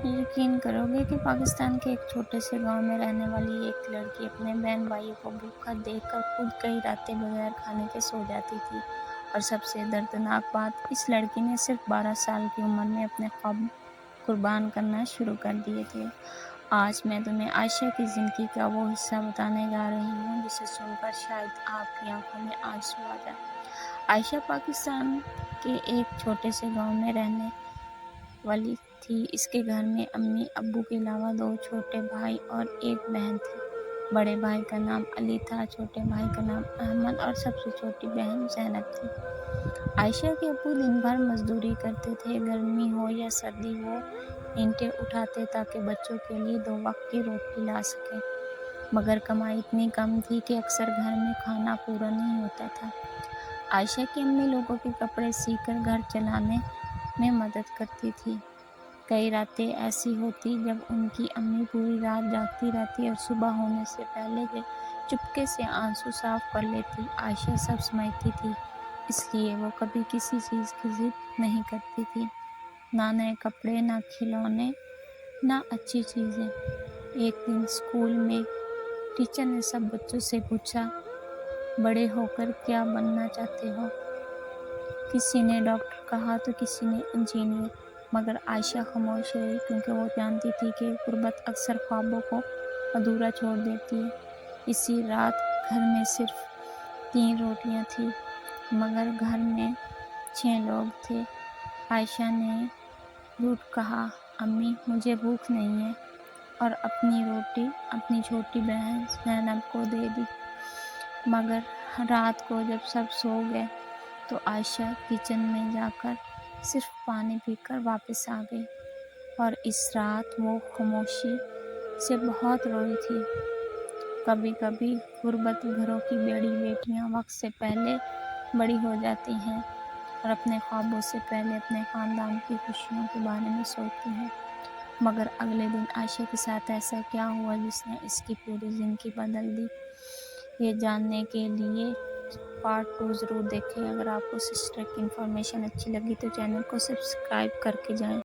यकीन करोगे कि पाकिस्तान के एक छोटे से गांव में रहने वाली एक लड़की अपने बहन भाइयों को भूखा देखकर खुद कई रातें बगैर खाने के सो जाती थी। और सबसे दर्दनाक बात, इस लड़की ने सिर्फ 12 साल की उम्र में अपने ख्वाब कुर्बान करना शुरू कर दिए थे। आज मैं तुम्हें आयशा की ज़िंदगी का वो हिस्सा बताने जा रही हूँ जिसे सुनकर शायद आपकी आंखों में आंसू आ जाए। आयशा पाकिस्तान के एक छोटे से गांव में रहने वाली थी। इसके घर में अम्मी अब्बू के अलावा 2 छोटे भाई और एक बहन थी। बड़े भाई का नाम अली था, छोटे भाई का नाम अहमद और सबसे छोटी बहन ज़ैनब थी। आयशा के अब्बू दिन भर मजदूरी करते थे, गर्मी हो या सर्दी वो ईंटें उठाते ताकि बच्चों के लिए 2 वक्त की रोटी ला सकें। मगर कमाई इतनी कम थी कि अक्सर घर में खाना पूरा नहीं होता था। आयशा की अम्मी लोगों के कपड़े सीकर घर चलाने में मदद करती थी। कई रातें ऐसी होती जब उनकी अम्मी पूरी रात जागती रहती और सुबह होने से पहले वे चुपके से आंसू साफ कर लेती। आयशा सब समझती थी, इसलिए वो कभी किसी चीज़ की जिद नहीं करती थी। ना नए कपड़े, ना खिलौने, ना अच्छी चीज़ें। एक दिन स्कूल में टीचर ने सब बच्चों से पूछा, बड़े होकर क्या बनना चाहते हो? किसी ने डॉक्टर कहा तो किसी ने इंजीनियर। मगर आयशा खामोश रही क्योंकि वो जानती थी कि गुर्बत अक्सर ख्वाबों को अधूरा छोड़ देती है। इसी रात घर में सिर्फ 3 रोटियां थी, मगर घर में 6 लोग थे। आयशा ने रूठ कहा, अम्मी मुझे भूख नहीं है, और अपनी रोटी अपनी छोटी बहन ज़ैनब को दे दी। मगर रात को जब सब सो गए तो आयशा किचन में जाकर सिर्फ पानी पीकर वापस आ गई। और इस रात वो खामोशी से बहुत रोई थी। कभी कभी गुर्बत घरों की बड़ी बेटियां वक्त से पहले बड़ी हो जाती हैं और अपने ख्वाबों से पहले अपने ख़ानदान की खुशियों के बारे में सोचती हैं। मगर अगले दिन आयशा के साथ ऐसा क्या हुआ जिसने इसकी पूरी ज़िंदगी बदल दी? ये जानने के लिए पार्ट 2 ज़रूर देखें। अगर आपको सिस्टर की इन्फॉर्मेशन अच्छी लगी तो चैनल को सब्सक्राइब करके जाएं।